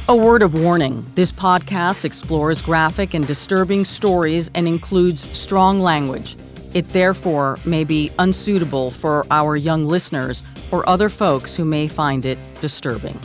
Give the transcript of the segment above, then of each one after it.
A word of warning, this podcast explores graphic and disturbing stories and includes strong language. It therefore may be unsuitable for our young listeners or other folks who may find it disturbing.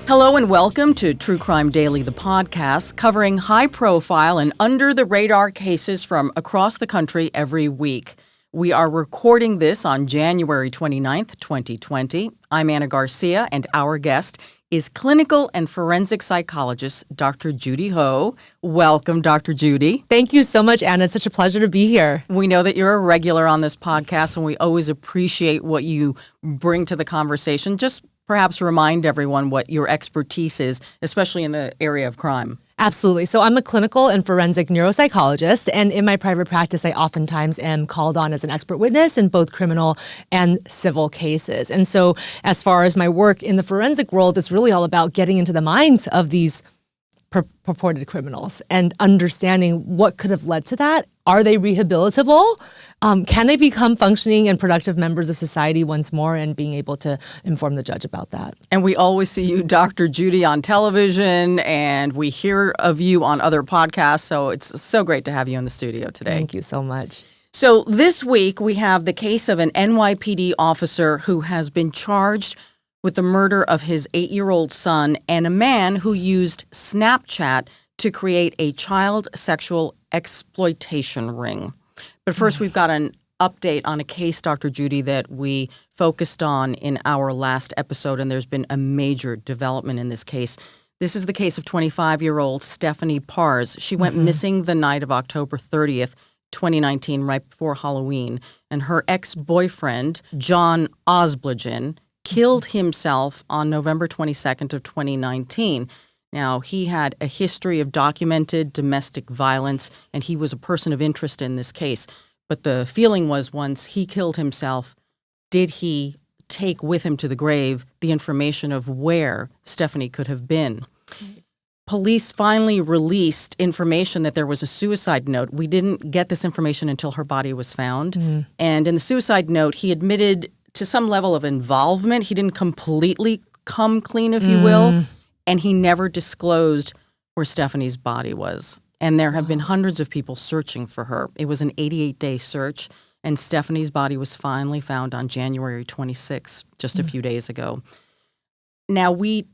Hello and welcome to True Crime Daily, the podcast covering high-profile and under-the-radar cases from across the country every week. We are recording this on January 29th, 2020. I'm Anna Garcia, and our guest is clinical and forensic psychologist Dr. Judy Ho. Welcome, Dr. Judy. Thank you so much, Anna. It's such a pleasure to be here. We know that you're a regular on this podcast, and we always appreciate what you bring to the conversation. Just perhaps remind everyone what your expertise is, especially in the area of crime. Absolutely. So I'm a clinical and forensic neuropsychologist, and in my private practice, I oftentimes am called on as an expert witness in both criminal and civil cases. And so as far as my work in the forensic world, it's really all about getting into the minds of these purported criminals and understanding what could have led to that. Are they rehabilitable? Can they become functioning and productive members of society once more, and being able to inform the judge about that? And we always see you, Dr. Judy, on television, and we hear of you on other podcasts, so it's so great to have you in the studio today. Thank you so much. So this week, we have the case of an NYPD officer who has been charged with the murder of his 8-year-old son and a man who used Snapchat to create a child sexual exploitation ring. But first, we've got an update on a case, Dr. Judy, that we focused on in our last episode, and there's been a major development in this case. This is the case of 25-year-old Stephanie Pars. She went missing the night of October 30th, 2019, right before Halloween, and her ex-boyfriend, John Osblagen, killed himself on November 22nd of 2019. Now, he had a history of documented domestic violence, and he was a person of interest in this case. But the feeling was, once he killed himself, did he take with him to the grave the information of where Stephanie could have been? Police finally released information that there was a suicide note. We didn't get this information until her body was found. And in the suicide note, he admitted to some level of involvement. He didn't completely come clean, if you will, and he never disclosed where Stephanie's body was. And there have been hundreds of people searching for her. It was an 88-day search, and Stephanie's body was finally found on January 26, just a few days ago. Now, we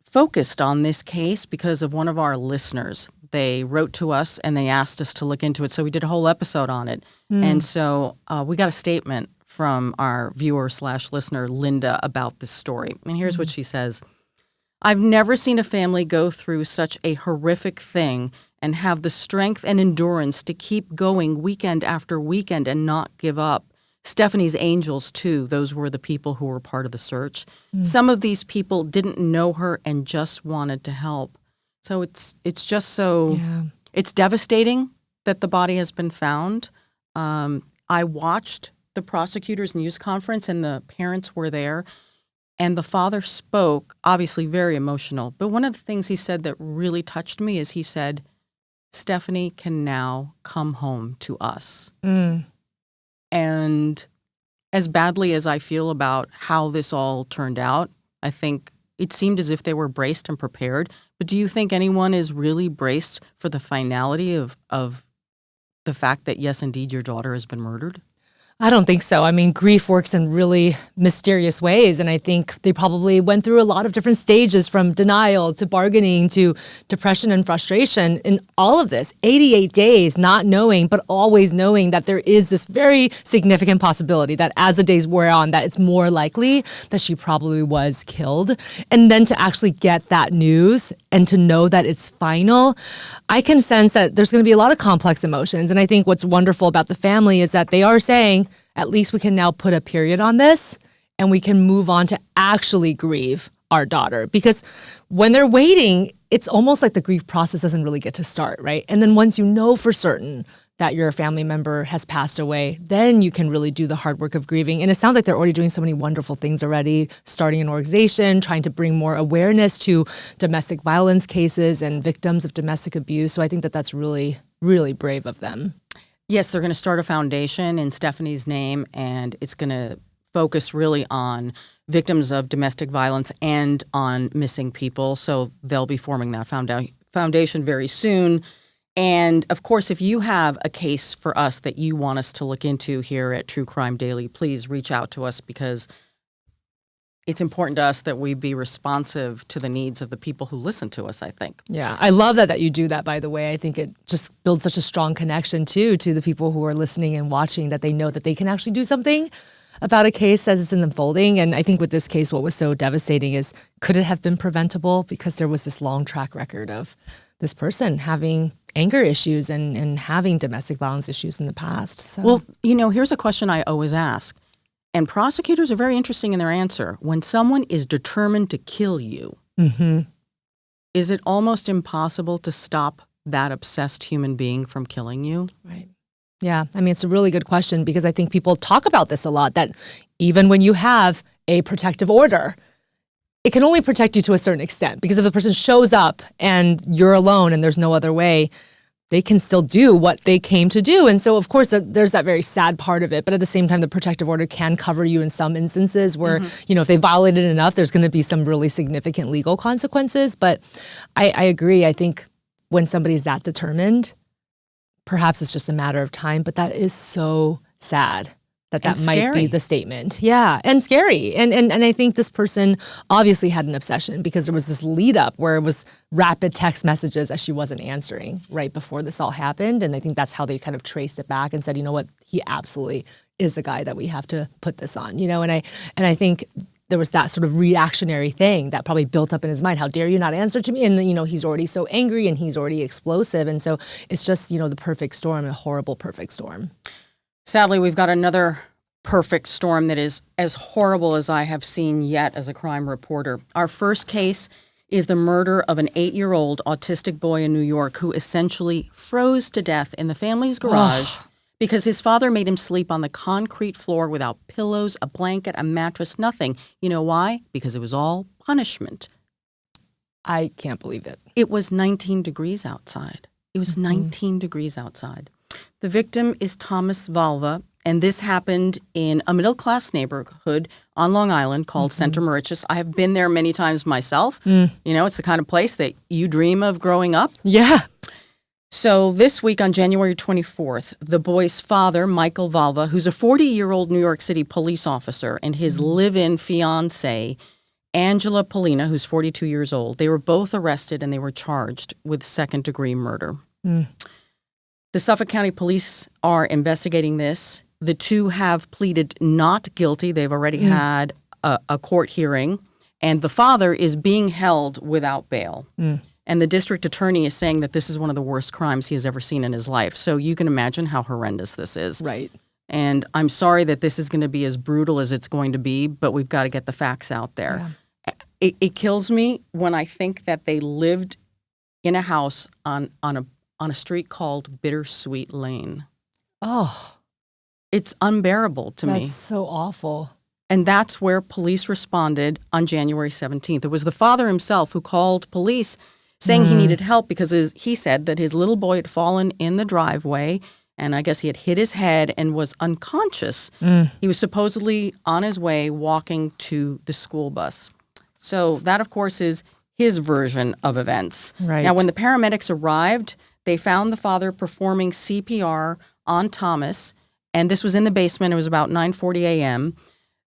focused on this case because of one of our listeners. They wrote to us, and they asked us to look into it, so we did a whole episode on it. And so we got a statement from our viewer/listener, Linda, about this story. And here's what she says. I've never seen a family go through such a horrific thing and have the strength and endurance to keep going weekend after weekend and not give up. Stephanie's angels, too. Those were the people who were part of the search. Some of these people didn't know her and just wanted to help. So it's just so, it's devastating that the body has been found. I watched the prosecutor's news conference, and the parents were there, and the father spoke, obviously very emotional. But one of the things he said that really touched me is he said, Stephanie can now come home to us. And as badly as I feel about how this all turned out, I think it seemed as if they were braced and prepared. But do you think anyone is really braced for the finality of the fact that, yes, indeed, your daughter has been murdered? I don't think so. I mean, grief works in really mysterious ways, and I think they probably went through a lot of different stages, from denial to bargaining to depression and frustration in all of this. 88 days not knowing, but always knowing that there is this very significant possibility that as the days wear on, that it's more likely that she probably was killed. And then to actually get that news and to know that it's final, I can sense that there's going to be a lot of complex emotions. And I think what's wonderful about the family is that they are saying, at least we can now put a period on this and we can move on to actually grieve our daughter. Because when they're waiting, it's almost like the grief process doesn't really get to start, right? And then once you know for certain that your family member has passed away, then you can really do the hard work of grieving. And it sounds like they're already doing so many wonderful things already, starting an organization, trying to bring more awareness to domestic violence cases and victims of domestic abuse. So I think that that's really, really brave of them. Yes, they're going to start a foundation in Stephanie's name, and it's going to focus really on victims of domestic violence and on missing people. So they'll be forming that foundation very soon. And, of course, if you have a case for us that you want us to look into here at True Crime Daily, please reach out to us because it's important to us that we be responsive to the needs of the people who listen to us, I think. Yeah, I love that you do that, by the way. I think it just builds such a strong connection, too, to the people who are listening and watching, that they know that they can actually do something about a case as it's unfolding. And I think with this case, what was so devastating is, could it have been preventable? Because there was this long track record of this person having anger issues and having domestic violence issues in the past. So. Well, here's a question I always ask. And prosecutors are very interesting in their answer. When someone is determined to kill you, is it almost impossible to stop that obsessed human being from killing you? Right. Yeah. I mean, it's a really good question because I think people talk about this a lot, that even when you have a protective order, it can only protect you to a certain extent, because if the person shows up and you're alone and there's no other way, they can still do what they came to do. And so, of course, there's that very sad part of it. But at the same time, the protective order can cover you in some instances where, if they violated enough, there's going to be some really significant legal consequences. But I agree. I think when somebody's that determined, perhaps it's just a matter of time. But that is so sad that might be the statement. Yeah, and scary. And I think this person obviously had an obsession, because there was this lead up where it was rapid text messages as she wasn't answering right before this all happened. And I think that's how they kind of traced it back and said, you know what, he absolutely is the guy that we have to put this on. And I think there was that sort of reactionary thing that probably built up in his mind. How dare you not answer to me? And, he's already so angry and he's already explosive. And so it's just, the perfect storm, a horrible perfect storm. Sadly, we've got another perfect storm that is as horrible as I have seen yet as a crime reporter. Our first case is the murder of an 8-year-old autistic boy in New York who essentially froze to death in the family's garage because his father made him sleep on the concrete floor without pillows, a blanket, a mattress, nothing. You know why? Because it was all punishment. I can't believe it. It was 19 degrees outside. It was 19 degrees outside. The victim is Zubko-Valva, and this happened in a middle-class neighborhood on Long Island called Center Moriches. I have been there many times myself. It's the kind of place that you dream of growing up. Yeah. So this week on January 24th, the boy's father, Michael Valva, who's a 40-year-old New York City police officer, and his live-in fiancée, Angela Polina, who's 42 years old, they were both arrested and they were charged with second-degree murder. The Suffolk County Police are investigating this. The two have pleaded not guilty. They've already had a court hearing, and the father is being held without bail. And the district attorney is saying that this is one of the worst crimes he has ever seen in his life. So you can imagine how horrendous this is. Right. And I'm sorry that this is going to be as brutal as it's going to be, but we've got to get the facts out there. Yeah. It kills me when I think that they lived in a house on a street called Bittersweet Lane. Oh. It's unbearable to me. That's so awful. And that's where police responded on January 17th. It was the father himself who called police saying he needed help because he said that his little boy had fallen in the driveway, and I guess he had hit his head and was unconscious. He was supposedly on his way walking to the school bus. So that, of course, is his version of events. Right. Now, when the paramedics arrived, they found the father performing CPR on Thomas, and this was in the basement. It was about 9:40 a.m.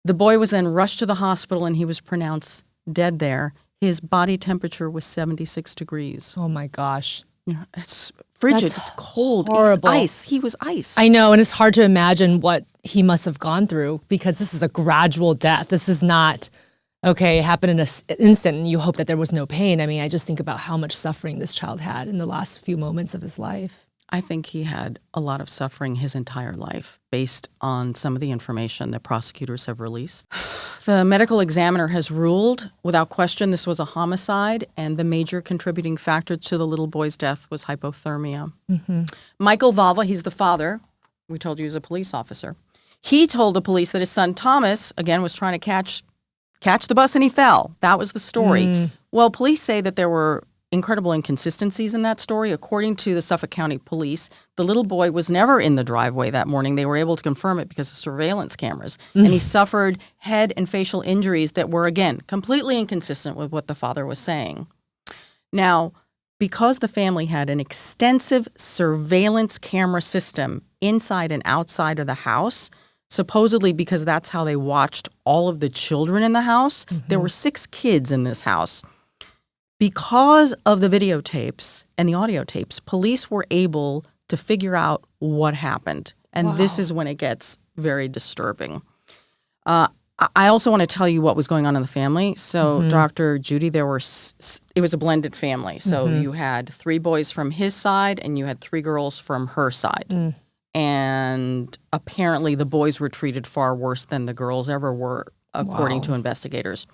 The boy was then rushed to the hospital, and he was pronounced dead there. His body temperature was 76 degrees. Oh, my gosh. Yeah, it's frigid. That's it's cold. horrible. It's ice. He was ice. I know, and it's hard to imagine what he must have gone through, because this is a gradual death. This is not, okay, it happened in an instant and you hope that there was no pain. I mean, I just think about how much suffering this child had in the last few moments of his life. I think he had a lot of suffering his entire life based on some of the information that prosecutors have released. The medical examiner has ruled without question this was a homicide, and the major contributing factor to the little boy's death was hypothermia. Michael Valva, he's the father. We told you he's a police officer. He told the police that his son Thomas, again, was trying to catch the bus and he fell. That was the story. Well, police say that there were incredible inconsistencies in that story. According to the Suffolk County Police, the little boy was never in the driveway that morning. They were able to confirm it because of surveillance cameras. And he suffered head and facial injuries that were, again, completely inconsistent with what the father was saying. Now, because the family had an extensive surveillance camera system inside and outside of the house, supposedly because that's how they watched all of the children in the house, there were 6 kids in this house. Because of the videotapes and the audio tapes, police were able to figure out what happened. And this is when it gets very disturbing. I also want to tell you what was going on in the family. So, Dr. Judy, it was a blended family. So you had 3 boys from his side and you had 3 girls from her side. And apparently the boys were treated far worse than the girls ever were, according to investigators.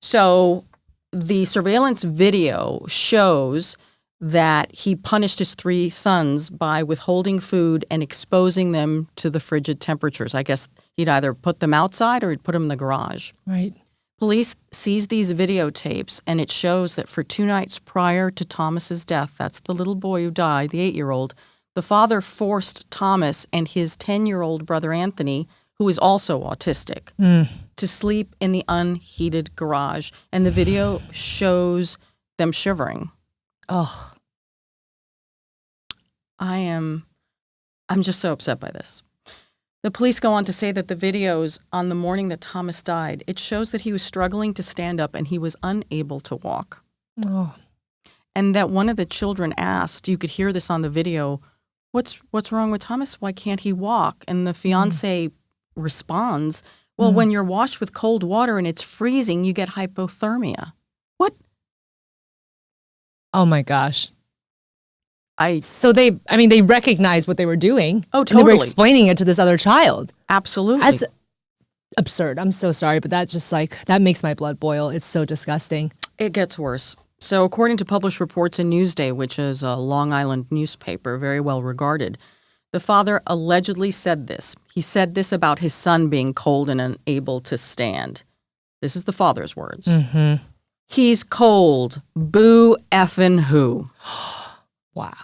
So the surveillance video shows that he punished his 3 sons by withholding food and exposing them to the frigid temperatures. I guess he'd either put them outside or he'd put them in the garage. Right. Police seized these videotapes, and it shows that for 2 nights prior to Thomas's death, that's the little boy who died, the 8-year-old, the father forced Thomas and his 10-year-old brother Anthony, who is also autistic, to sleep in the unheated garage. And the video shows them shivering. Oh. I'm just so upset by this. The police go on to say that the videos on the morning that Thomas died, it shows that he was struggling to stand up and he was unable to walk. Oh. And that one of the children asked, you could hear this on the video, what's wrong with Thomas? Why can't he walk? And the fiance responds, well, when you're washed with cold water and it's freezing, you get hypothermia. What? Oh my gosh. They recognized what they were doing. Oh, And totally. they were explaining it to this other child. Absolutely. That's absurd. I'm so sorry, but that's just that makes my blood boil. It's so disgusting. It gets worse. So according to published reports in Newsday, which is a Long Island newspaper, very well regarded, the father allegedly said this. He said this about his son being cold and unable to stand. This is the father's words. He's cold. Boo effing who. Wow.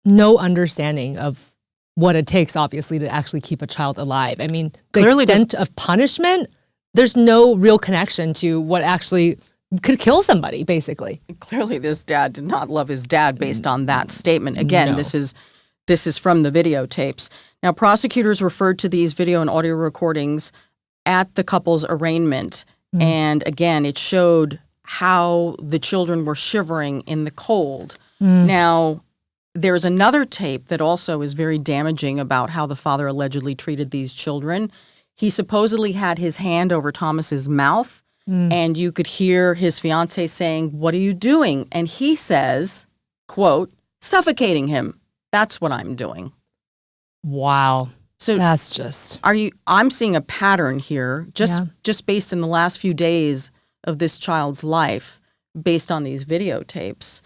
No understanding of what it takes, obviously, to actually keep a child alive. I mean, the Clearly extent of punishment, there's no real connection to what actually could kill somebody, basically. Clearly this dad did not love his dad based on that statement. Again, No. this is from the videotapes. Now, prosecutors referred to these video and audio recordings at the couple's arraignment. And again, it showed how the children were shivering in the cold. Now, there's another tape that also is very damaging about how the father allegedly treated these children. He supposedly had his hand over Thomas's mouth, and you could hear his fiance saying, "What are you doing?" And he says, quote, "Suffocating him. That's what I'm doing." Wow. So That's just... I'm seeing a pattern here, just based in the last few days of this child's life, based on these videotapes.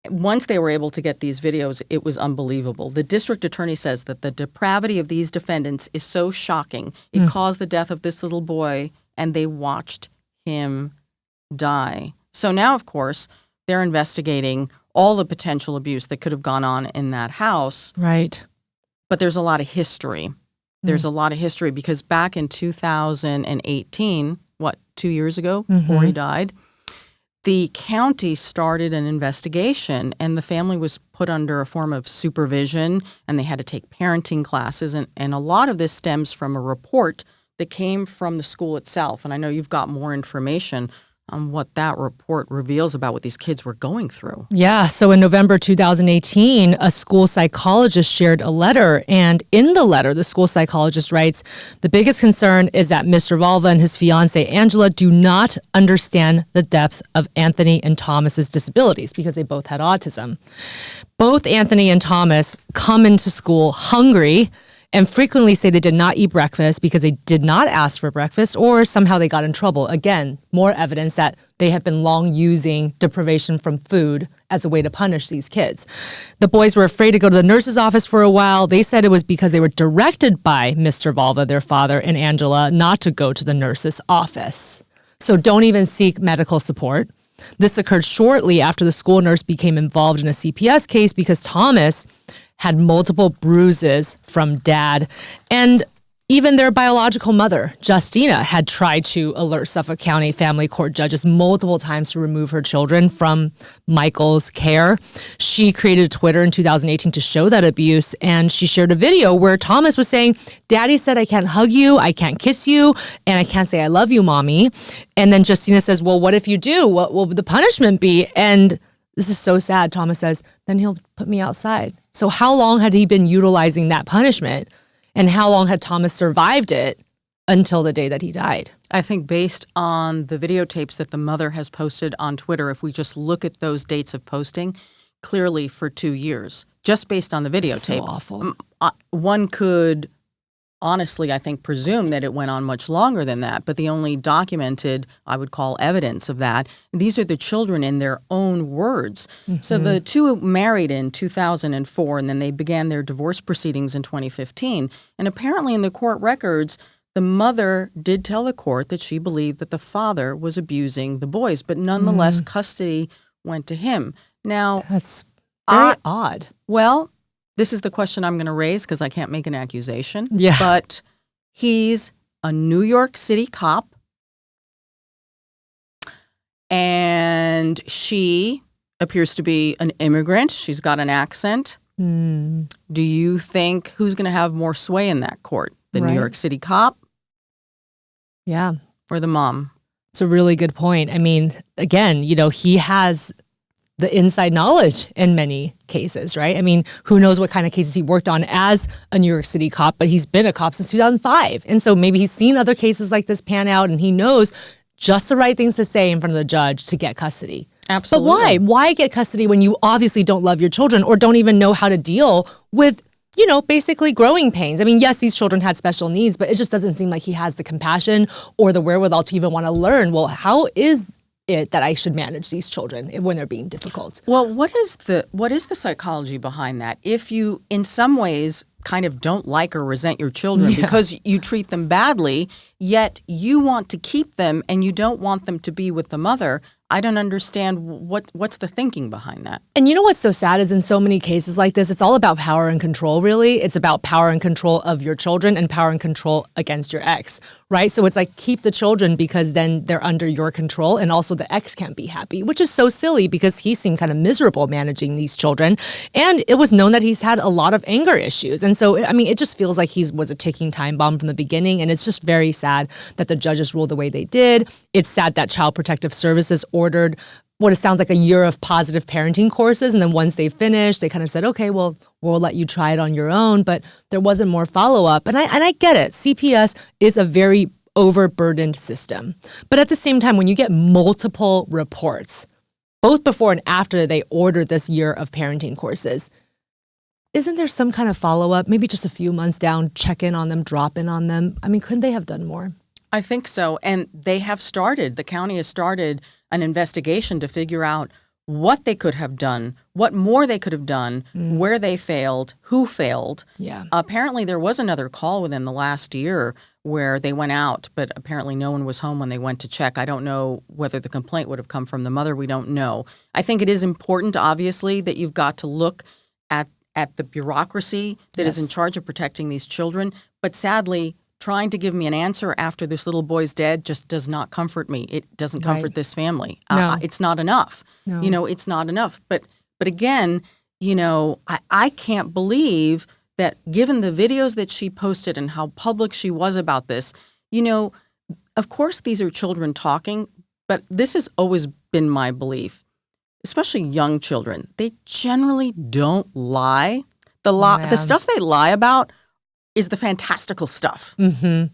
Once they were able to get these videos, it was unbelievable. The district attorney says that the depravity of these defendants is so shocking. It caused the death of this little boy, and they watched him die. So now, of course, they're investigating all the potential abuse that could have gone on in that house. Right. But there's a lot of history. There's a lot of history because back in 2018, 2 years ago, before he died, the county started an investigation and the family was put under a form of supervision and they had to take parenting classes. And a lot of this stems from a report that came from the school itself. And I know you've got more information on what that report reveals about what these kids were going through. Yeah. So in November 2018, a school psychologist shared a letter. And in the letter, the school psychologist writes, the biggest concern is that Mr. Valva and his fiancée, Angela, do not understand the depth of Anthony and Thomas's disabilities because they both had autism. Both Anthony and Thomas come into school hungry and frequently say they did not eat breakfast because they did not ask for breakfast or somehow they got in trouble. Again, more evidence that they have been long using deprivation from food as a way to punish these kids. The boys were afraid to go to the nurse's office for a while. They said it was because they were directed by Mr. Valva, their father, and Angela not to go to the nurse's office. So don't even seek medical support. This occurred shortly after the school nurse became involved in a CPS case because Thomas had multiple bruises from dad. And even their biological mother, Justina, had tried to alert Suffolk County family court judges multiple times to remove her children from Michael's care. She created Twitter in 2018 to show that abuse, and she shared a video where Thomas was saying, "Daddy said I can't hug you, I can't kiss you, and I can't say I love you, Mommy." And then Justina says, "Well, what if you do? What will the punishment be?" And this is so sad. Thomas says, "Then he'll put me outside." So how long had he been utilizing that punishment? And how long had Thomas survived it until the day that he died? I think based on the videotapes that the mother has posted on Twitter, if we just look at those dates of posting, clearly for 2 years, just based on the videotape. So awful. One could honestly, I think, presume that it went on much longer than that, but the only documented, I would call, evidence of that, these are the children in their own words. So the two married in 2004, and then they began their divorce proceedings in 2015. And apparently in the court records, the mother did tell the court that she believed that the father was abusing the boys, but nonetheless, custody went to him. Now, That's very odd. well, this is the question I'm going to raise because I can't make an accusation. Yeah. But he's a New York City cop, and she appears to be an immigrant. She's got an accent. Do you think who's going to have more sway in that court? The New York City cop Yeah. or the mom? It's a really good point. I mean, again, he has the inside knowledge in many cases, right? I mean, who knows what kind of cases he worked on as a New York City cop, but he's been a cop since 2005. And so maybe he's seen other cases like this pan out, and he knows just the right things to say in front of the judge to get custody. Absolutely. But why? Why get custody when you obviously don't love your children or don't even know how to deal with, basically growing pains? I mean, yes, these children had special needs, but it just doesn't seem like he has the compassion or the wherewithal to even want to learn, well, how is it that I should manage these children when they're being difficult? Well, what is the psychology behind that? If you, in some ways, kind of don't like or resent your children because you treat them badly, yet you want to keep them and you don't want them to be with the mother, I don't understand what's the thinking behind that. And you know what's so sad is in so many cases like this, it's all about power and control, really. It's about power and control of your children and power and control against your ex, right? So it's like keep the children because then they're under your control, and also the ex can't be happy, which is so silly because he seemed kind of miserable managing these children. And it was known that he's had a lot of anger issues. And so, I mean, it just feels like he was a ticking time bomb from the beginning. And it's just very sad that the judges ruled the way they did. It's sad that Child Protective Services ordered what it sounds like a year of positive parenting courses. And then once they finished, they kind of said, okay, well, we'll let you try it on your own. But there wasn't more follow-up. And I get it. CPS is a very overburdened system. But at the same time, when you get multiple reports, both before and after they ordered this year of parenting courses, isn't there some kind of follow-up, maybe just a few months down, check in on them, drop in on them? I mean, couldn't they have done more? I think so. And they have started, the county has started an investigation to figure out what they could have done, what more they could have done, where they failed, who failed. Yeah. Apparently there was another call within the last year where they went out, but apparently no one was home when they went to check. I don't know whether the complaint would have come from the mother. We don't know. I think it is important, obviously, that you've got to look at the bureaucracy that is in charge of protecting these children. But sadly, trying to give me an answer after this little boy's dead just does not comfort me. It doesn't comfort this family. No. It's not enough. No. It's not enough. But again, I can't believe that given the videos that she posted and how public she was about this, of course these are children talking, but this has always been my belief, especially young children. They generally don't lie. The stuff they lie about is the fantastical stuff. Mm-hmm.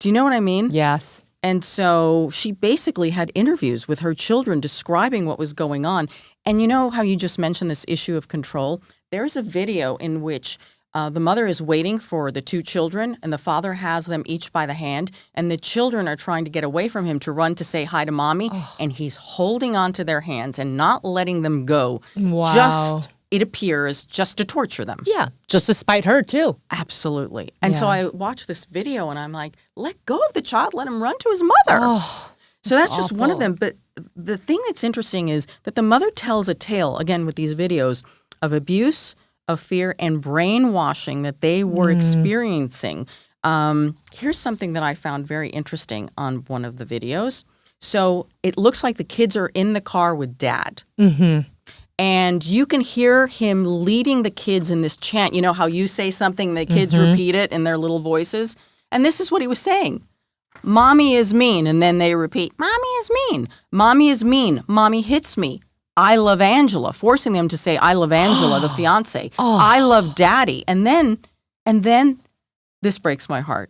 Do you know what I mean? Yes. And so she basically had interviews with her children describing what was going on. And you know how you just mentioned this issue of control? There's a video in which the mother is waiting for the two children, and the father has them each by the hand, and the children are trying to get away from him to run to say hi to mommy, and he's holding onto their hands and not letting them go. Wow. It appears, just to torture them. Yeah, just to spite her, too. Absolutely. And so I watched this video, and I'm like, let go of the child, let him run to his mother. Oh, so that's just one of them. But the thing that's interesting is that the mother tells a tale, again with these videos, of abuse, of fear, and brainwashing that they were experiencing. Here's something that I found very interesting on one of the videos. So it looks like the kids are in the car with dad. And you can hear him leading the kids in this chant. You know how you say something, the kids repeat it in their little voices? And this is what he was saying. Mommy is mean. And then they repeat, Mommy is mean. Mommy is mean. Mommy hits me. I love Angela, forcing them to say, I love Angela, the fiance. I love daddy. And then this breaks my heart.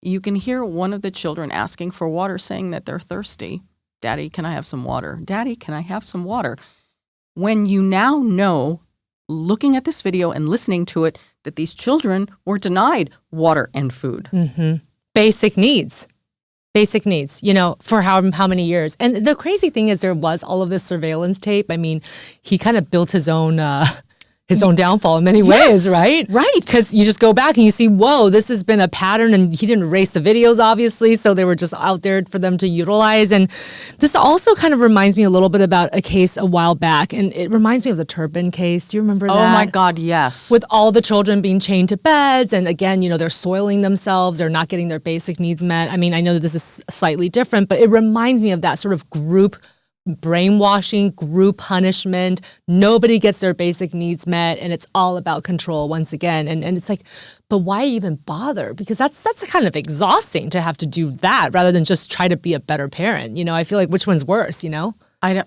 You can hear one of the children asking for water, saying that they're thirsty. Daddy, can I have some water? Daddy, can I have some water? When you now know, looking at this video and listening to it, that these children were denied water and food. Basic needs. Basic needs, for how many years. And the crazy thing is there was all of this surveillance tape. I mean, he kind of built his own downfall in many ways, right? Right. Because you just go back and you see, whoa, this has been a pattern, and he didn't erase the videos, obviously, so they were just out there for them to utilize. And this also kind of reminds me a little bit about a case a while back, and it reminds me of the Turpin case. Do you remember that? Oh my God, yes. With all the children being chained to beds, and again, they're soiling themselves, they're not getting their basic needs met. I mean, I know that this is slightly different, but it reminds me of that sort of group brainwashing, group punishment. Nobody gets their basic needs met, and it's all about control once again. And it's like, but why even bother? Because that's kind of exhausting to have to do that rather than just try to be a better parent. I feel like which one's worse, I don't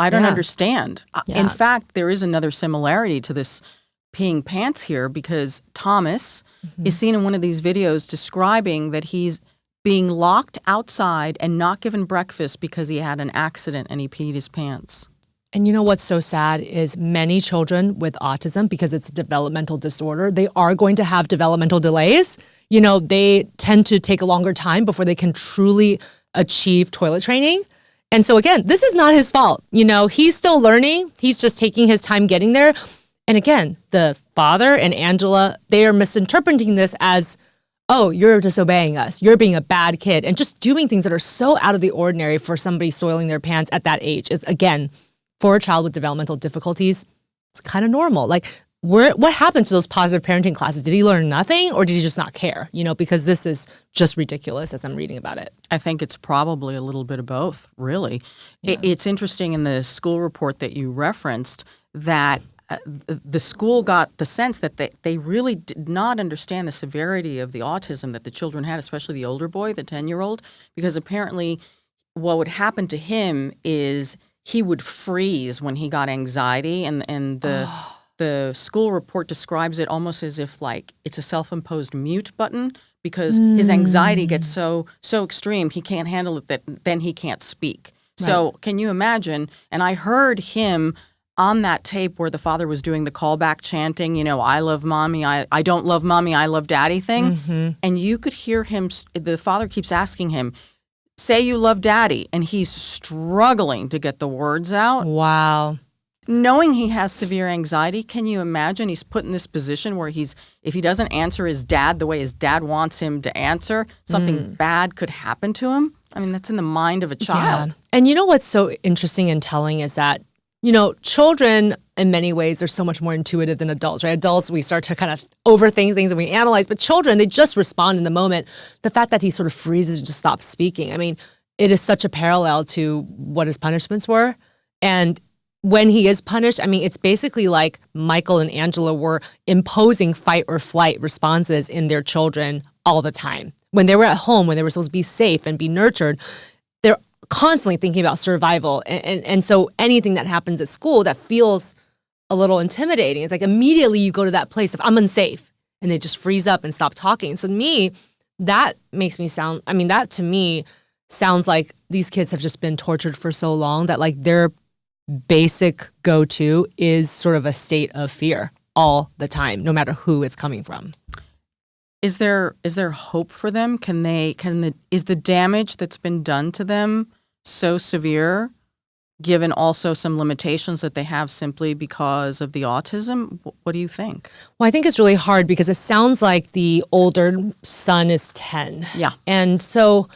understand. Yeah. In fact, there is another similarity to this peeing pants here, because Thomas is seen in one of these videos describing that he's being locked outside and not given breakfast because he had an accident and he peed his pants. And you know what's so sad is many children with autism, because it's a developmental disorder, they are going to have developmental delays. They tend to take a longer time before they can truly achieve toilet training. And so again, this is not his fault. He's still learning. He's just taking his time getting there. And again, the father and Angela, they are misinterpreting this as, oh, you're disobeying us. You're being a bad kid. And just doing things that are so out of the ordinary for somebody soiling their pants at that age is, again, for a child with developmental difficulties, it's kind of normal. Like, what happened to those positive parenting classes? Did he learn nothing, or did he just not care? Because this is just ridiculous as I'm reading about it. I think it's probably a little bit of both, really. Yeah. It's interesting in the school report that you referenced that the school got the sense that they really did not understand the severity of the autism that the children had, especially the older boy, the 10-year-old, because apparently what would happen to him is he would freeze when he got anxiety, and the school report describes it almost as if like it's a self-imposed mute button, because his anxiety gets so extreme he can't handle it, that then he can't speak. Right. So can you imagine? And I heard him on that tape where the father was doing the callback chanting, I love mommy, I don't love mommy, I love daddy thing. And you could hear him, the father keeps asking him, say you love daddy. And he's struggling to get the words out. Wow. Knowing he has severe anxiety, can you imagine he's put in this position where if he doesn't answer his dad the way his dad wants him to answer, something bad could happen to him? I mean, that's in the mind of a child. Yeah. And what's so interesting and telling is that children in many ways are so much more intuitive than adults, right? Adults, we start to kind of overthink things and we analyze, but children, they just respond in the moment. The fact that he sort of freezes and just stops speaking, I mean, it is such a parallel to what his punishments were. And when he is punished, I mean, it's basically like Michael and Angela were imposing fight or flight responses in their children all the time. When they were at home, when they were supposed to be safe and be nurtured, they're constantly thinking about survival. And so anything that happens at school that feels a little intimidating, it's like immediately you go to that place of I'm unsafe, and they just freeze up and stop talking. So to me, that to me sounds like these kids have just been tortured for so long that like their basic go-to is sort of a state of fear all the time, no matter who it's coming from. Is there hope for them? Is the damage that's been done to them so severe, given also some limitations that they have simply because of the autism? What do you think? Well, I think it's really hard because it sounds like the older son is 10. Yeah. And so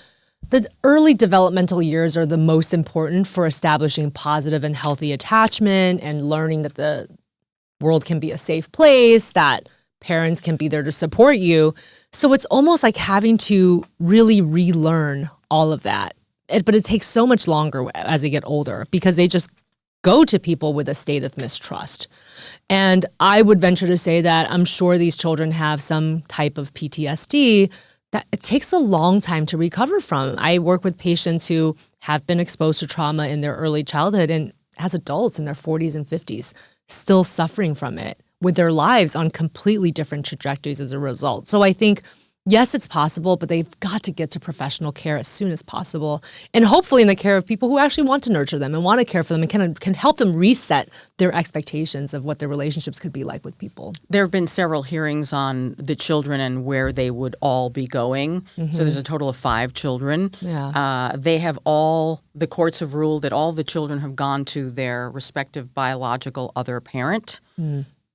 The early developmental years are the most important for establishing positive and healthy attachment and learning that the world can be a safe place, that parents can be there to support you. So it's almost like having to really relearn all of that. But it takes so much longer as they get older because they just go to people with a state of mistrust. And I would venture to say that I'm sure these children have some type of PTSD that it takes a long time to recover from. I work with patients who have been exposed to trauma in their early childhood and as adults in their 40s and 50s, still suffering from it with their lives on completely different trajectories as a result. So I think, yes, it's possible, but they've got to get to professional care as soon as possible. And hopefully in the care of people who actually want to nurture them and want to care for them and can help them reset their expectations of what their relationships could be like with people. There have been several hearings on the children and where they would all be going. So there's a total of 5 children. Yeah. The courts have ruled that all the children have gone to their respective biological other parent.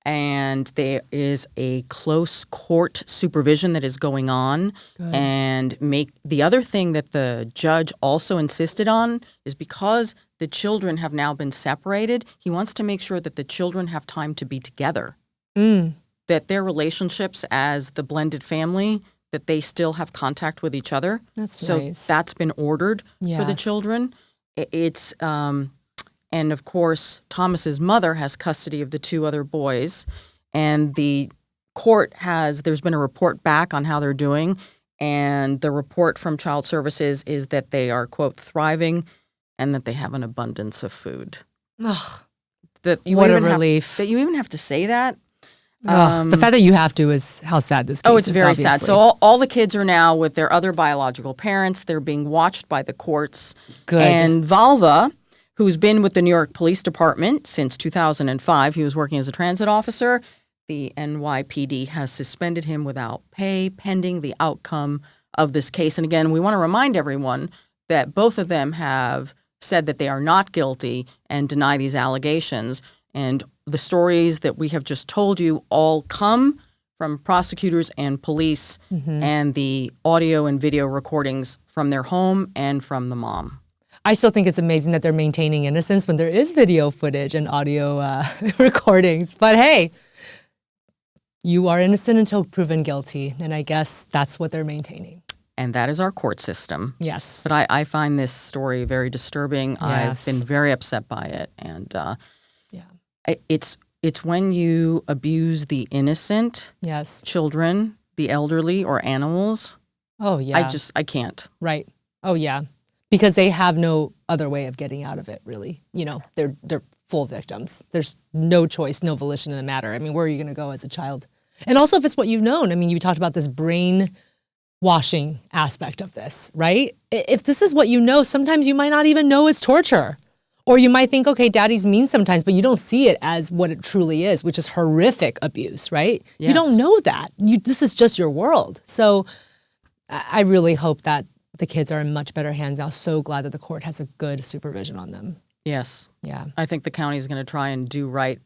And there is a close court supervision that is going on. Good. And the other thing that the judge also insisted on is because the children have now been separated, he wants to make sure that the children have time to be together. That their relationships as the blended family, that they still have contact with each other. That's so nice. that's been ordered for the Yes. children. And of course, Thomas's mother has custody of the 2 other boys. And the court there's been a report back on how they're doing. And the report from Child Services is that they are, quote, thriving and that they have an abundance of food. Ugh, What a relief. That you even have to say that. The fact that you have to is how sad this case is. Oh, it's very sad. Obviously. So all the kids are now with their other biological parents. They're being watched by the courts. Good. And Valva, who's been with the New York Police Department since 2005. He was working as a transit officer. The NYPD has suspended him without pay pending the outcome of this case. And again, we want to remind everyone that both of them have said that they are not guilty and deny these allegations. And the stories that we have just told you all come from prosecutors and police and the audio and video recordings from their home and from the mom. I still think it's amazing that they're maintaining innocence when there is video footage and audio recordings. But hey, you are innocent until proven guilty. And I guess that's what they're maintaining. And that is our court system. Yes. But I find this story very disturbing. Yes. I've been very upset by it. And Yeah. it's when you abuse the innocent Yes. children, the elderly, or animals. Oh, yeah. I can't. Right. Oh, yeah. Because they have no other way of getting out of it, really. You know, they're full victims. There's no choice, no volition in the matter. I mean, where are you going to go as a child? And also if it's what you've known. I mean, you talked about this brainwashing aspect of this, right? If this is what you know, sometimes you might not even know it's torture. Or you might think, okay, daddy's mean sometimes, but you don't see it as what it truly is, which is horrific abuse, right? Yes. You don't know that. This is just your world. So I really hope that the kids are in much better hands now. So glad that the court has a good supervision on them. Yes. Yeah. I think the county is going to try and do right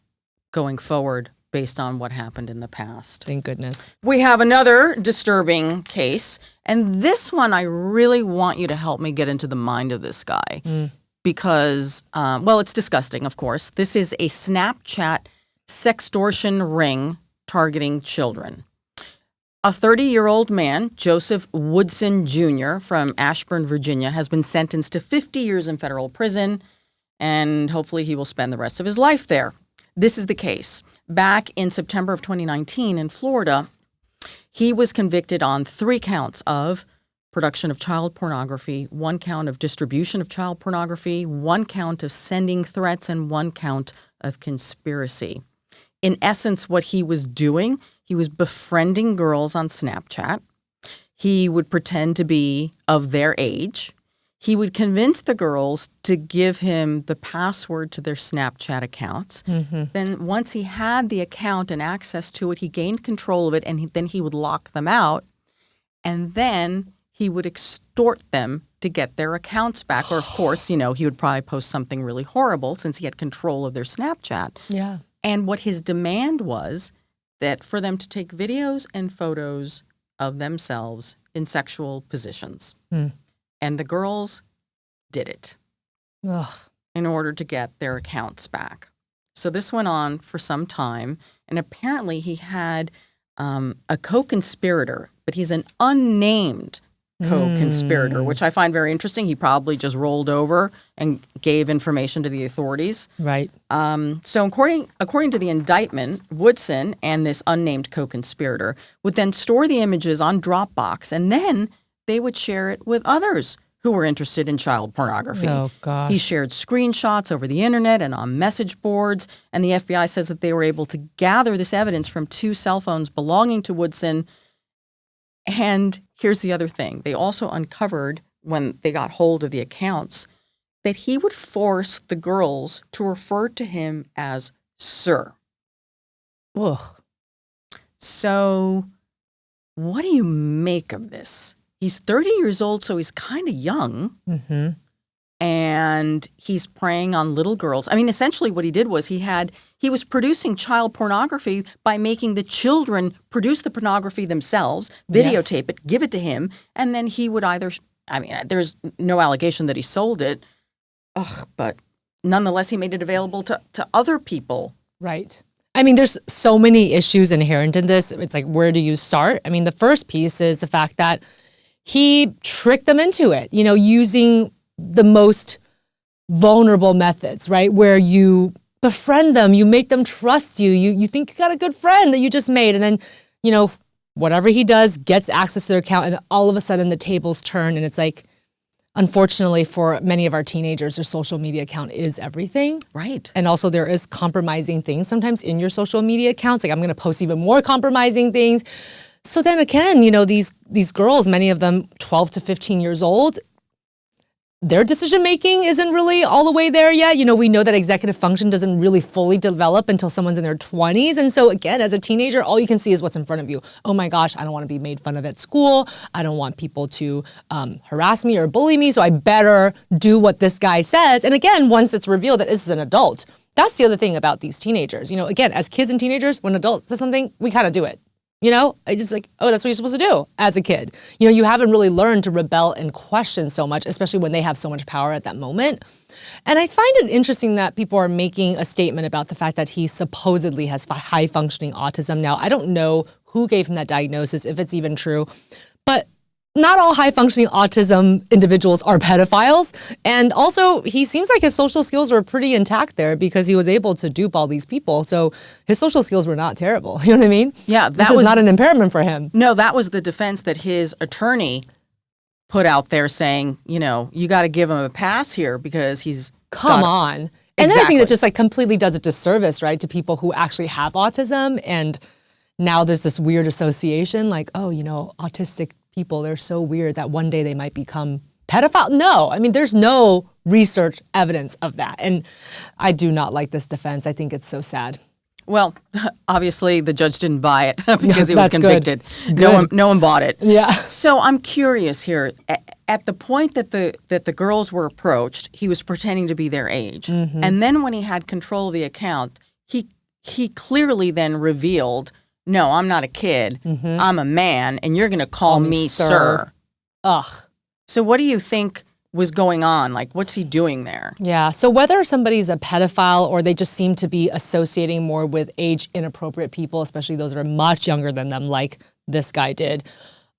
going forward based on what happened in the past. Thank goodness. We have another disturbing case, and this one I really want you to help me get into the mind of this guy because, it's disgusting, of course. This is a Snapchat sextortion ring targeting children. A 30-year-old man, Joseph Woodson Jr. from Ashburn, Virginia, has been sentenced to 50 years in federal prison, and hopefully he will spend the rest of his life there. This is the case. Back in September of 2019 in Florida, he was convicted on 3 counts of production of child pornography, 1 count of distribution of child pornography, 1 count of sending threats, and 1 count of conspiracy. In essence, what he was doing, he was befriending girls on Snapchat. He would pretend to be of their age. He would convince the girls to give him the password to their Snapchat accounts. Then once he had the account and access to it, he gained control of it, and then he would lock them out. And then he would extort them to get their accounts back. Or, of course, he would probably post something really horrible since he had control of their Snapchat. Yeah. And what his demand was that for them to take videos and photos of themselves in sexual positions. And the girls did it Ugh. in order to get their accounts back. So this went on for some time, and apparently he had a co-conspirator, but he's an unnamed co-conspirator, which I find very interesting. He probably just rolled over and gave information to the authorities. Right. So according to the indictment, Woodson and this unnamed co-conspirator would then store the images on Dropbox, and then they would share it with others who were interested in child pornography. Oh, gosh. He shared screenshots over the internet and on message boards, and the FBI says that they were able to gather this evidence from 2 cell phones belonging to Woodson. And here's the other thing. They also uncovered, when they got hold of the accounts, that he would force the girls to refer to him as sir. Ugh. So what do you make of this? He's 30 years old, so he's kind of young. Mm-hmm. And he's preying on little girls. I mean, essentially what he did was he was producing child pornography by making the children produce the pornography themselves, videotape it, give it to him, and then he would either, there's no allegation that he sold it, but nonetheless he made it available to other people. Right. I mean, there's so many issues inherent in this. It's like, where do you start? I mean, the first piece is the fact that he tricked them into it, using the most vulnerable methods, right? Where you befriend them, you make them trust you, you think you got a good friend that you just made, and then, whatever he does gets access to their account, and all of a sudden the tables turn, and it's like, unfortunately for many of our teenagers, their social media account is everything. Right. And also there is compromising things sometimes in your social media accounts. Like, I'm going to post even more compromising things. So then again, these girls, many of them 12 to 15 years old, their decision-making isn't really all the way there yet. We know that executive function doesn't really fully develop until someone's in their 20s. And so again, as a teenager, all you can see is what's in front of you. Oh my gosh, I don't want to be made fun of at school. I don't want people to harass me or bully me. So I better do what this guy says. And again, once it's revealed that this is an adult, that's the other thing about these teenagers. Again, as kids and teenagers, when adults say something, we kind of do it. It's just like, oh, that's what you're supposed to do as a kid. You haven't really learned to rebel and question so much, especially when they have so much power at that moment. And I find it interesting that people are making a statement about the fact that he supposedly has high-functioning autism. Now, I don't know who gave him that diagnosis, if it's even true, but not all high-functioning autism individuals are pedophiles. And also, he seems like his social skills were pretty intact there because he was able to dupe all these people. So his social skills were not terrible. You know what I mean? Yeah. This is not an impairment for him. No, that was the defense that his attorney put out there saying, you got to give him a pass here because he's... Come on. And then I think that just completely does a disservice, right, to people who actually have autism. And now there's this weird association like, oh, autistic people, they're so weird that one day they might become pedophile. No, there's no research evidence of that. And I do not like this defense. I think it's so sad. Well, obviously the judge didn't buy it because he was That's convicted. Good. No one bought it. Yeah. So I'm curious here. At the point that the girls were approached, he was pretending to be their age. Mm-hmm. And then when he had control of the account, he clearly then revealed, no, I'm not a kid. Mm-hmm. I'm a man, and you're going to call me sir. Ugh. So what do you think was going on? Like, what's he doing there? Yeah. So whether somebody's a pedophile or they just seem to be associating more with age inappropriate people, especially those that are much younger than them, like this guy did,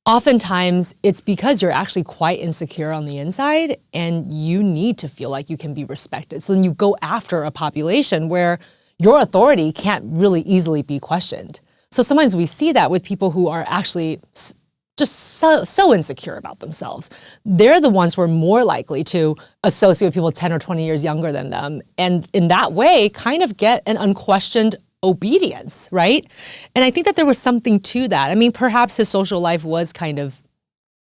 oftentimes it's because you're actually quite insecure on the inside and you need to feel like you can be respected. So then you go after a population where your authority can't really easily be questioned. So sometimes we see that with people who are actually just so insecure about themselves. They're the ones who are more likely to associate with people 10 or 20 years younger than them, and in that way kind of get an unquestioned obedience, right? And I think that there was something to that. Perhaps his social life was kind of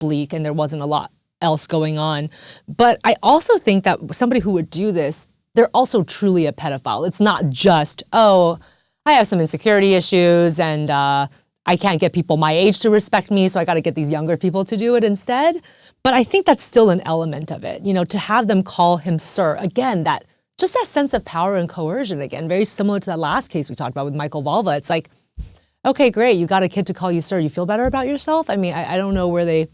bleak and there wasn't a lot else going on. But I also think that somebody who would do this, they're also truly a pedophile. It's not just, oh, I have some insecurity issues and I can't get people my age to respect me, so I got to get these younger people to do it instead. But I think that's still an element of it, to have them call him sir. Again, that sense of power and coercion, again, very similar to that last case we talked about with Zubko-Valva. It's like, okay, great, you got a kid to call you sir. You feel better about yourself? I don't know where they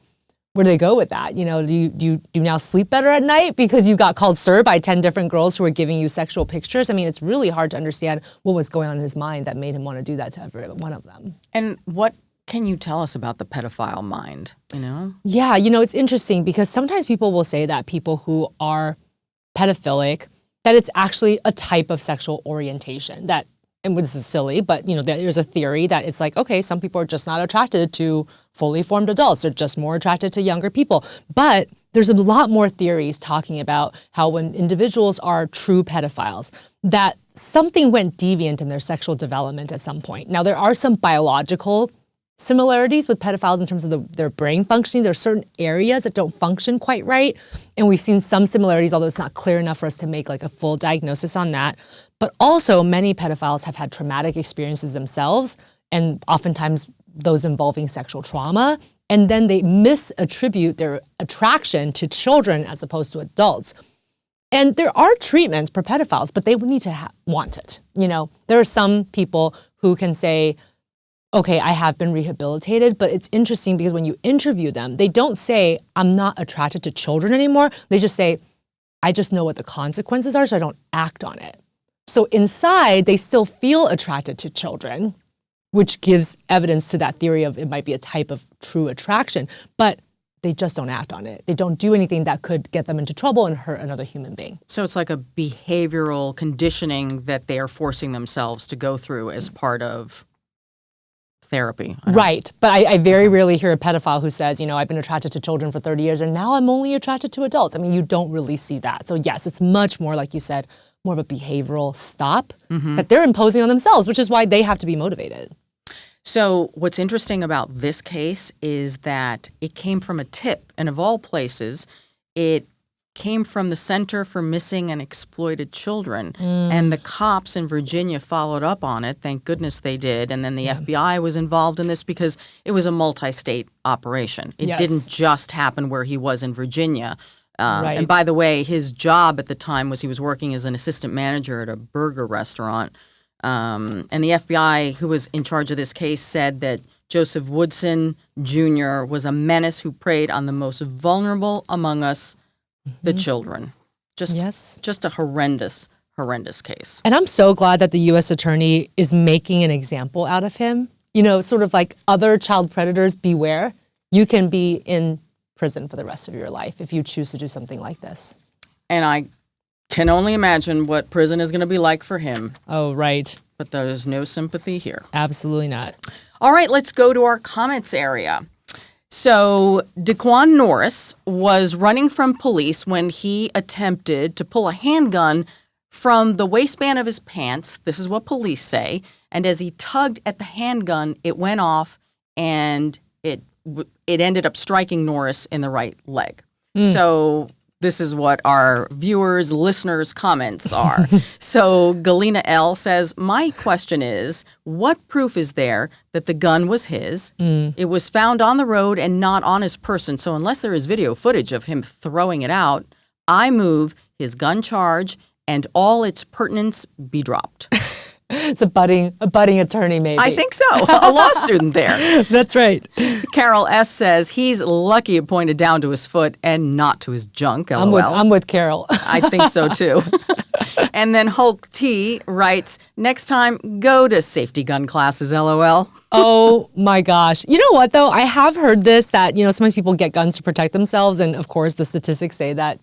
where do they go with that? Do you now sleep better at night because you got called sir by 10 different girls who were giving you sexual pictures? I mean, it's really hard to understand what was going on in his mind that made him want to do that to every one of them. And what can you tell us about the pedophile mind, Yeah, it's interesting because sometimes people will say that people who are pedophilic, that it's actually a type of sexual orientation and this is silly, but there's a theory that it's like, okay, some people are just not attracted to fully formed adults. They're just more attracted to younger people. But there's a lot more theories talking about how when individuals are true pedophiles, that something went deviant in their sexual development at some point. Now, there are some biological similarities with pedophiles in terms of their brain functioning. There are certain areas that don't function quite right. And we've seen some similarities, although it's not clear enough for us to make like a full diagnosis on that. But also many pedophiles have had traumatic experiences themselves, and oftentimes those involving sexual trauma. And then they misattribute their attraction to children as opposed to adults. And there are treatments for pedophiles, but they would need to want it. There are some people who can say, okay, I have been rehabilitated, but it's interesting because when you interview them, they don't say, I'm not attracted to children anymore. They just say, I just know what the consequences are, so I don't act on it. So inside, they still feel attracted to children, which gives evidence to that theory of it might be a type of true attraction, but they just don't act on it. They don't do anything that could get them into trouble and hurt another human being. So it's like a behavioral conditioning that they are forcing themselves to go through as part of therapy. Right. But I very rarely hear a pedophile who says, I've been attracted to children for 30 years and now I'm only attracted to adults. I mean, you don't really see that. So yes, it's much more, like you said, more of a behavioral stop that they're imposing on themselves, which is why they have to be motivated. So what's interesting about this case is that it came from a tip, and of all places, it came from the Center for Missing and Exploited Children. And the cops in Virginia followed up on it. Thank goodness they did. And then the FBI was involved in this because it was a multi-state operation. It didn't just happen where he was in Virginia. Right. And by the way, his job at the time was he was working as an assistant manager at a burger restaurant. And the FBI, who was in charge of this case, said that Joseph Woodson Jr. was a menace who preyed on the most vulnerable among us, the children. Just a horrendous case. And I'm so glad that the U.S. attorney is making an example out of him. Sort of like other child predators, beware. You can be in prison for the rest of your life if you choose to do something like this. And I can only imagine what prison is going to be like for him. Oh, right. But there's no sympathy here. Absolutely not. All right, let's go to our comments area. So Daquan Norris was running from police when he attempted to pull a handgun from the waistband of his pants. This is what police say. And as he tugged at the handgun, it went off and it ended up striking Norris in the right leg. So this is what our viewers, listeners' comments are. So Galena L says, my question is, what proof is there that the gun was his? It was found on the road and not on his person. So unless there is video footage of him throwing it out, I move his gun charge and all its pertinence be dropped. It's a budding attorney, maybe. I think so. A law student there. That's right. Carol S. says he's lucky it pointed down to his foot and not to his junk. LOL. I'm with Carol. I think so, too. And then Hulk T. writes, next time, go to safety gun classes, LOL. Oh, my gosh. You know what, though? I have heard this, that, sometimes people get guns to protect themselves. And, of course, the statistics say that,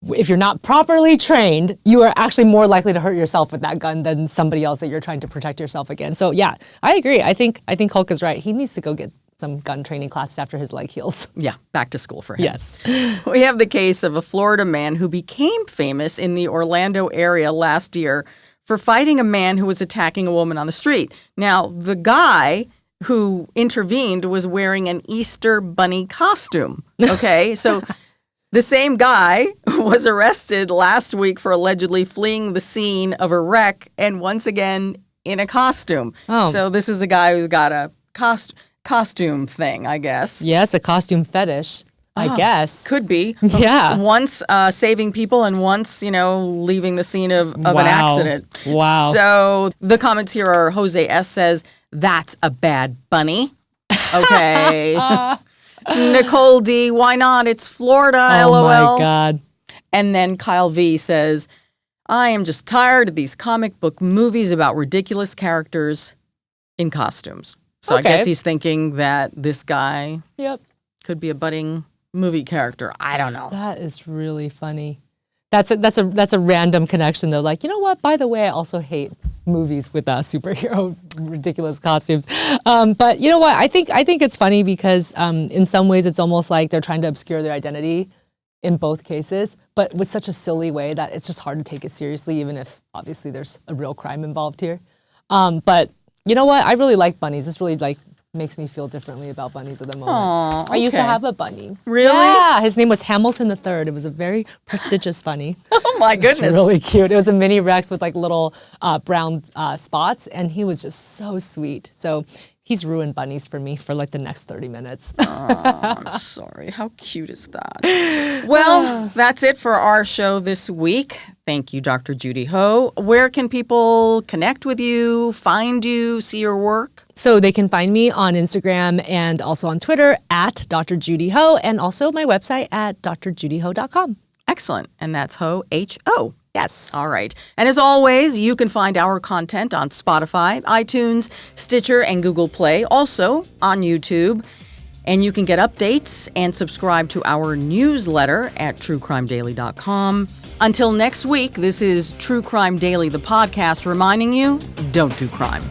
if you're not properly trained, you are actually more likely to hurt yourself with that gun than somebody else that you're trying to protect yourself against. So yeah, I agree. I think Hulk is right. He needs to go get some gun training classes after his leg heals. Yeah, back to school for him. Yes. We have the case of a Florida man who became famous in the Orlando area last year for fighting a man who was attacking a woman on the street. Now, the guy who intervened was wearing an Easter bunny costume. Okay, so the same guy was arrested last week for allegedly fleeing the scene of a wreck and once again in a costume. Oh. So this is a guy who's got a costume thing, I guess. Yes, a costume fetish, I guess. Could be. Yeah. Once saving people and once, leaving the scene of an accident. Wow. So the comments here are Jose S. says, that's a bad bunny. Okay. Nicole D, why not? It's Florida, LOL. Oh my God. And then Kyle V says, I am just tired of these comic book movies about ridiculous characters in costumes. So Okay. I guess he's thinking that this guy Yep. could be a budding movie character. I don't know. That is really funny. That's a random connection though. Like, you know what? By the way, I also hate movies with superhero ridiculous costumes. But you know what? I think it's funny because in some ways it's almost like they're trying to obscure their identity in both cases, but with such a silly way that it's just hard to take it seriously, even if obviously there's a real crime involved here. But you know what? I really like bunnies. This really makes me feel differently about bunnies at the moment. Aw, I used to okay. have a bunny. Really? Yeah, his name was Hamilton III. It was a very prestigious bunny. Oh my It's goodness. really cute. It was a mini Rex with like little brown spots, and he was just so sweet. So he's ruined bunnies for me for like the next 30 minutes. I'm sorry. How cute is that? Well, that's it for our show this week. Thank you, Dr. Judy Ho. Where can people connect with you, find you, see your work? So they can find me on Instagram and also on Twitter at Dr. Judy Ho, and also my website at drjudyho.com. Excellent. And that's Ho, H-O. Yes. All right. And as always, you can find our content on Spotify, iTunes, Stitcher, and Google Play, also on YouTube. And you can get updates and subscribe to our newsletter at truecrimedaily.com. Until next week, this is True Crime Daily, the podcast, reminding you, don't do crime.